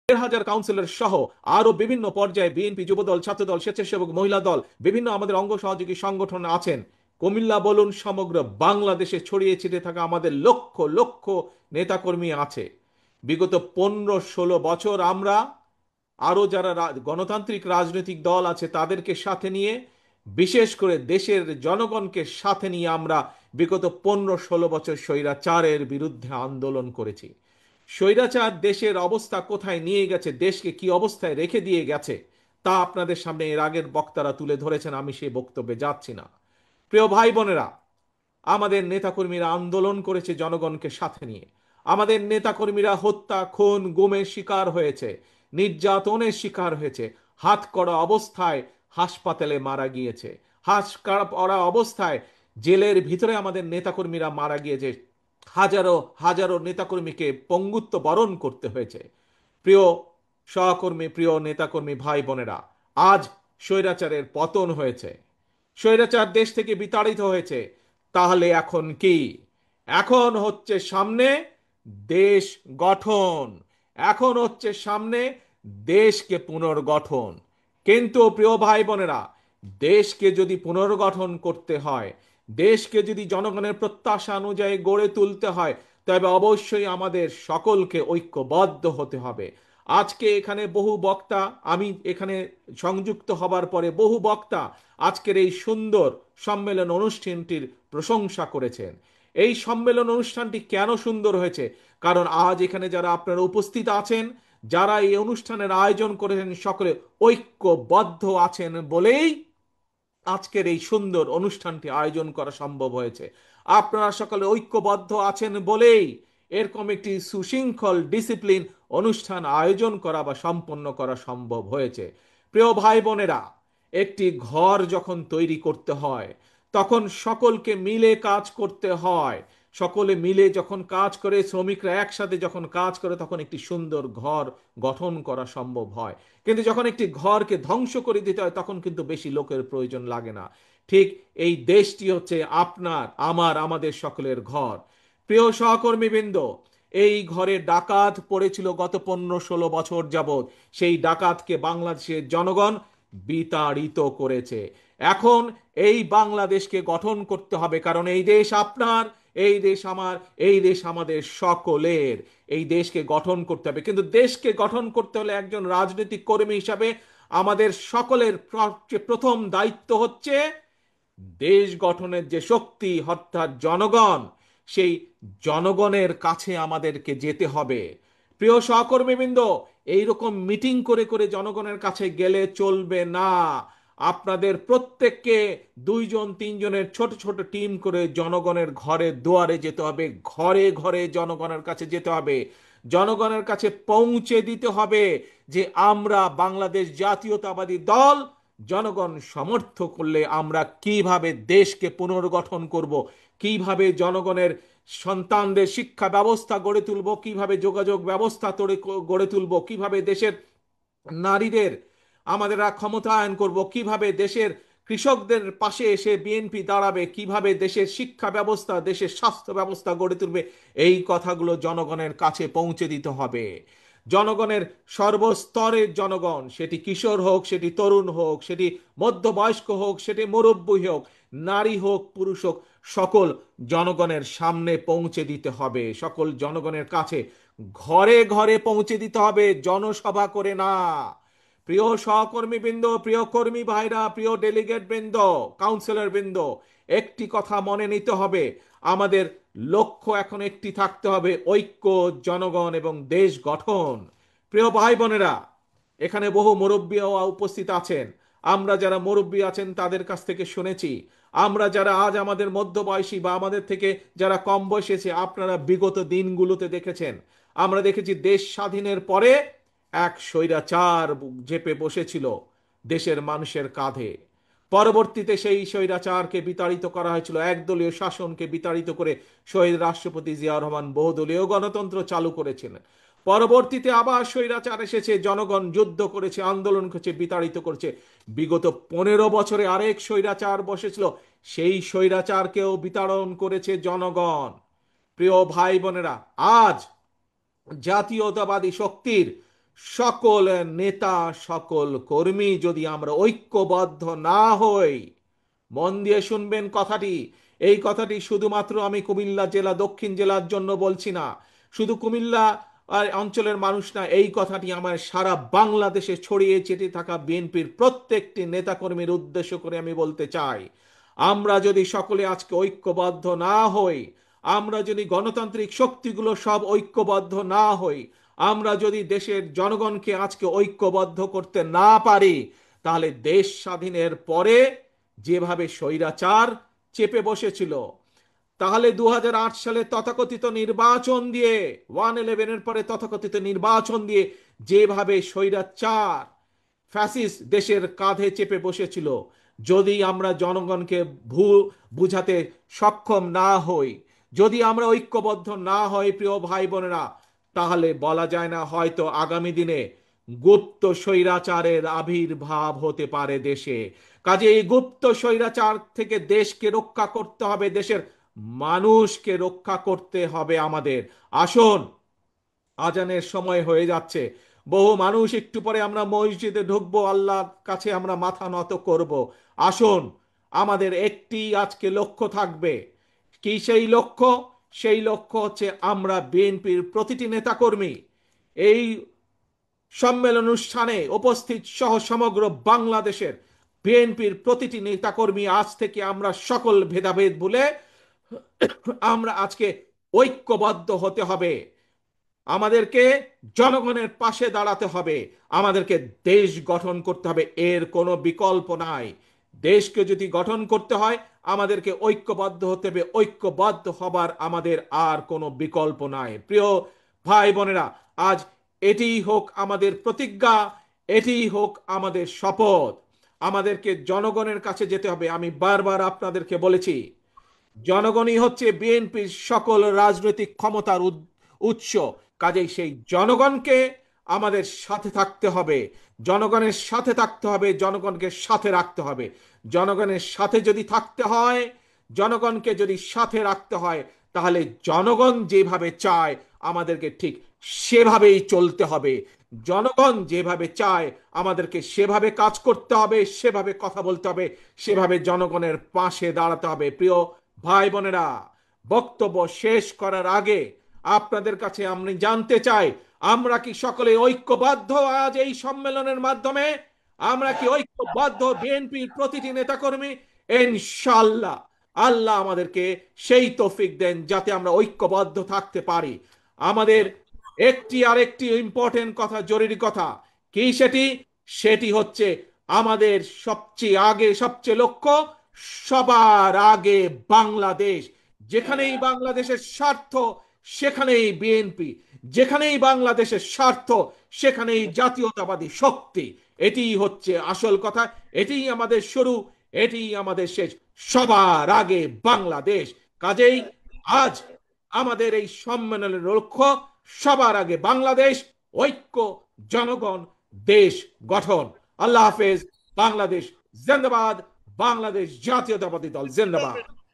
1,500 councillor সহ আরো বিভিন্ন পর্যায়ে বিএনপি, যুবদল, ছাত্রদল, স্বেচ্ছাসেবক, মহিলা দল, বিভিন্ন আমাদের অঙ্গ সহযোগী সংগঠন আছেন। কুমিল্লা বলুন, সমগ্র বাংলাদেশে ছড়িয়ে ছিটিয়ে থাকা আমাদের লক্ষ লক্ষ নেতাকর্মী আছে। বিগত 15-16 বছর আমরা আরো যারা গণতান্ত্রিক রাজনৈতিক দল আছে তাদেরকে সাথে নিয়ে, বিশেষ করে দেশের জনগণকে সাথে নিয়ে আমরা বিগত 15-16 বছর স্বৈরাচারের বিরুদ্ধে আন্দোলন করেছি। স্বৈরাচার দেশের অবস্থা কোথায় নিয়ে গেছে, দেশকে কি অবস্থায় রেখে দিয়ে গেছে, তা আপনাদের সামনে এর আগের বক্তারা তুলে ধরেছেন, আমি সেই বক্তব্যে যাচ্ছি না। প্রিয় ভাই বোনেরা, আমাদের নেতাকর্মীরা আন্দোলন করেছে জনগণকে সাথে নিয়ে। আমাদের নেতাকর্মীরা হত্যা, খুন, গুমের শিকার হয়েছে, নির্যাতনের শিকার হয়েছে, হাত করা অবস্থায় হাসপাতালে মারা গিয়েছে, হাত করা অবস্থায় জেলের ভিতরে আমাদের নেতাকর্মীরা মারা গিয়েছে। হাজারো হাজারো নেতাকর্মীকে পঙ্গুত্ব বরণ করতে হয়েছে। প্রিয় সহকর্মী, প্রিয় নেতাকর্মী ভাই বোনেরা, আজ স্বৈরাচারের পতন হয়েছে, স্বৈরাচার দেশ থেকে বিতাড়িত হয়েছে। তাহলে এখন কি? এখন হচ্ছে সামনে দেশ গঠন, এখন হচ্ছে সামনে দেশকে পুনর্গঠন। কিন্তু প্রিয় ভাই বোনেরা, দেশকে যদি পুনর্গঠন করতে হয়, দেশকে যদি জনগণের প্রত্যাশা অনুযায়ী গড়ে তুলতে হয়, তবে অবশ্যই আমাদের সকলকে ঐক্যবদ্ধ হতে হবে। আজকে এখানে বহু বক্তা, আমি এখানে সংযুক্ত হবার পরে বহু বক্তা আজকের এই সুন্দর সম্মেলন অনুষ্ঠানটির প্রশংসা করেছেন। এই সম্মেলন অনুষ্ঠানটি কেন সুন্দর হয়েছে? কারণ আজ এখানে যারা আপনারা উপস্থিত আছেন, যারা এই অনুষ্ঠানের আয়োজন করেছেন, সকলে ঐক্যবদ্ধ আছেন বলেই আজকের এই সুন্দর অনুষ্ঠানটি আয়োজন করা সম্ভব হয়েছে। আপনারা সকলে ঐক্যবদ্ধ আছেন বলেই এরকম একটি সুশৃঙ্খল ডিসিপ্লিন অনুষ্ঠান আয়োজন করা বা সম্পন্ন করা সম্ভব হয়েছে। প্রিয় ভাই বোনেরা, একটি ঘর যখন তৈরি করতে হয় তখন সকলকে মিলে কাজ করতে হয়। সকলে মিলে যখন কাজ করে, শ্রমিকরা একসাথে যখন কাজ করে, তখন একটি সুন্দর ঘর গঠন করা সম্ভব হয়। কিন্তু যখন একটি ঘরকে ধ্বংস করে দিতে হয় তখন কিন্তু বেশি লোকের প্রয়োজন লাগে না। ঠিক এই দেশটি হচ্ছে আপনার, আমার, আমাদের সকলের ঘর। প্রিয় সহকর্মীবৃন্দ, এই ঘরে ডাকাত পড়েছিল গত 15-16 বছর যাবৎ। সেই ডাকাতকে বাংলাদেশের জনগণ বিতাড়িত করেছে। এখন এই বাংলাদেশকে গঠন করতে হবে, কারণ এই দেশ আপনার, এই দেশ আমার, এই দেশ আমাদের সকলের। এই দেশকে গঠন করতে হবে, কিন্তু দেশকে গঠন করতে হলে একজন রাজনৈতিক কর্মী হিসাবে আমাদের সকলের প্রথম দায়িত্ব হচ্ছে দেশ গঠনের যে শক্তি অর্থাৎ জনগণ, সেই জনগণের কাছে আমাদেরকে যেতে হবে। প্রিয় সহকর্মীবৃন্দ, এইরকম মিটিং করে করে জনগণের কাছে গেলে চলবে না। আপনাদের প্রত্যেককে 2-3 জনের ছোট ছোট টিম করে জনগণের ঘরে দুয়ারে যেতে হবে, ঘরে ঘরে জনগণের কাছে যেতে হবে, জনগণের কাছে পৌঁছে দিতে হবে যে আমরা বাংলাদেশ জাতীয়তাবাদী দল, জনগণ সমর্থ করলে আমরা কিভাবে দেশকে পুনর্গঠন করব, কিভাবে জনগণের সন্তানদের শিক্ষা ব্যবস্থা গড়ে তুলব, কিভাবে যোগাযোগ ব্যবস্থা গড়ে তুলব, কিভাবে দেশের নারীদের আমাদের ক্ষমতায়ন করব, কিভাবে দেশের কৃষকদের পাশে এসে বিএনপি দাঁড়াবে, কিভাবে দেশের শিক্ষা ব্যবস্থা, দেশের স্বাস্থ্য ব্যবস্থা গড়ে তুলবে, এই কথাগুলো জনগণের কাছে পৌঁছে দিতে হবে। জনগণের সর্বস্তরের জনগণ, সেটি কিশোর হোক, সেটি তরুণ হোক, সেটি মধ্যবয়স্ক হোক, সেটি মুরব্বী হোক, নারী হোক, পুরুষ হোক, সকল জনগণের সামনে পৌঁছে দিতে হবে, সকল জনগণের কাছে ঘরে ঘরে পৌঁছে দিতে হবে, জনসভা করে না। প্রিয় সহকর্মী বৃন্দ, প্রিয় কর্মী ভাইরা, প্রিয় ডেলিগেট বৃন্দ, কাউন্সিলর বৃন্দ, একটি কথা মনে নিতে হবে, আমাদের লক্ষ্য এখন একটি থাকতে হবে, ঐক্য, জনগণ এবং দেশ গঠন। প্রিয় ভাই বোনেরা, এখানে বহু মুরব্বীও উপস্থিত আছেন। আমরা যারা মুরব্বী আছেন তাদের কাছ থেকে শুনেছি, আমরা যারা আজ আমাদের মধ্যবয়সী বা আমাদের থেকে যারা কম বয়সী আছে, আপনারা বিগত দিনগুলোতে দেখেছেন, আমরা দেখেছি দেশ স্বাধীনের পরে এক স্বৈরাচার চেপে বসেছিল দেশের মানুষের কাঁধে। পরবর্তীতে সেই স্বৈরাচারকে বিতাড়িত করা হয়েছিল, একদলীয় শাসনকে বিতাড়িত করে শহীদ রাষ্ট্রপতি জিয়াউর রহমান বহুদলীয় গণতন্ত্র চালু করেছিলেন। পরবর্তীতে আবার স্বৈরাচার এসেছে, জনগণ যুদ্ধ করেছে, আন্দোলন করেছে, বিতাড়িত করেছে। বিগত 15 বছরে আরেক স্বৈরাচার বসেছিল, সেই স্বৈরাচারকেও বিতাড়ন করেছে জনগণ। প্রিয় ভাই বোনেরা, আজ জাতীয়তাবাদী শক্তির সকল নেতা, সকল কর্মী যদি আমরা ঐক্যবদ্ধ না হই, মন দিয়ে শুনবেন কথাটি, এই কথাটি শুধুমাত্র আমি কুমিল্লা জেলা, দক্ষিণ জেলার জন্য বলছি না, শুধু কুমিল্লা অঞ্চলের মানুষ না, এই কথাটি আমার সারা বাংলাদেশে ছড়িয়ে ছিটিয়ে থাকা বিএনপির প্রত্যেকটি নেতাকর্মীর উদ্দেশ্য করে আমি বলতে চাই, আমরা যদি সকলে আজকে ঐক্যবদ্ধ না হই, আমরা যদি গণতান্ত্রিক শক্তিগুলো সব ঐক্যবদ্ধ না হই, আমরা যদি দেশের জনগণকে আজকে ঐক্যবদ্ধ করতে না পারি, তাহলে দেশ স্বাধীনের পরে যেভাবে স্বৈরাচার চেপে বসেছিল, তাহলে 2008 সালে তথাকথিত নির্বাচন দিয়ে, 1/11-এর পরে তথাকথিত নির্বাচন দিয়ে যেভাবে স্বৈরাচার ফ্যাসিস্ট দেশের কাঁধে চেপে বসেছিল, যদি আমরা জনগণকে বুঝাতে সক্ষম না হই, যদি আমরা ঐক্যবদ্ধ না হই প্রিয় ভাই বোনেরা, তাহলে বলা যায় না, হয়তো আগামী দিনে গুপ্ত স্বৈরাচারের আবির্ভাব হতে পারে দেশে। কাজে এই গুপ্ত স্বৈরাচার থেকে দেশকে রক্ষা করতে হবে, দেশের মানুষকে রক্ষা করতে হবে আমাদের। আসুন, আজানের সময় হয়ে যাচ্ছে, বহু মানুষ একটু পরে আমরা মসজিদে ঢুকবো, আল্লাহর কাছে আমরা মাথা নত করব। আসুন, আমাদের একটি আজকে লক্ষ্য থাকবে। কি সেই লক্ষ্য? সেই লক্ষ্য হচ্ছে আমরা বিএনপির প্রতিটি নেতাকর্মী এই সম্মেলন অনুষ্ঠানে উপস্থিত সহ সমগ্র বাংলাদেশের বিএনপির প্রতিটি নেতাকর্মী আজ থেকে আমরা সকল ভেদাভেদ ভুলে আমরা আজকে ঐক্যবদ্ধ হতে হবে। আমাদেরকে জনগণের পাশে দাঁড়াতে হবে, আমাদেরকে দেশ গঠন করতে হবে, এর কোনো বিকল্প নাই। দেশকে যদি গঠন করতে হয়, আমাদেরকে ঐক্যবদ্ধ হতে হবে, ঐক্যবদ্ধ হবার আমাদের আর কোনো বিকল্প নাই। প্রিয় ভাই বোনেরা, আজ এটিই হোক আমাদের প্রতিজ্ঞা, এটিই হোক আমাদের শপথ। আমাদেরকে জনগণের কাছে যেতে হবে। আমি বারবার আপনাদেরকে বলেছি, জনগণই হচ্ছে বিএনপির সকল রাজনৈতিক ক্ষমতার উৎস। কাজেই সেই জনগণকে আমাদের সাথে থাকতে হবে, জনগণের সাথে থাকতে হবে, জনগণকে সাথে রাখতে হবে। জনগণের সাথে যদি থাকতে হয়, জনগণকে যদি সাথে রাখতে হয়, তাহলে জনগণ যেভাবে চায় আমাদেরকে ঠিক সেভাবেই চলতে হবে। জনগণ যেভাবে চায় আমাদেরকে সেভাবে কাজ করতে হবে, সেভাবে কথা বলতে হবে, সেভাবে জনগণের পাশে দাঁড়াতে হবে। প্রিয় ভাই বোনেরা, বক্তব্য শেষ করার আগে আপনাদের কাছে আমি জানতে চাই, আমরা কি সকলে ঐক্যবদ্ধ আজ এই সম্মেলনের মাধ্যমে? আমরা কি ঐক্যবদ্ধ বিএনপির প্রতিটি নেতাকর্মী? ইনশাআল্লাহ আল্লাহ আমাদেরকে সেই তৌফিক দেন যাতে আমরা ঐক্যবদ্ধ থাকতে পারি। আমাদের একটি আরেকটি ইম্পর্টেন্ট কথা, জরুরি কথা, কি সেটি? সেটি হচ্ছে আমাদের সবচেয়ে আগে, সবচেয়ে লক্ষ্য, সবার আগে বাংলাদেশ। যেখানেই বাংলাদেশের স্বার্থ সেখানেই বিএনপি, যেখানেই বাংলাদেশের স্বার্থ সেখানেই জাতীয়তাবাদী শক্তি। এটিই হচ্ছে আসল কথা, এটিই আমাদের শুরু, এটিই আমাদের শেষ। সবার আগে বাংলাদেশ। কাজেই আজ আমাদের এই সম্মেলনের লক্ষ্য সবার আগে বাংলাদেশ, ঐক্য, জনগণ, দেশ গঠন। আল্লাহ হাফেজ। বাংলাদেশ জিন্দাবাদ। বাংলাদেশ জাতীয়তাবাদী দল জিন্দাবাদ।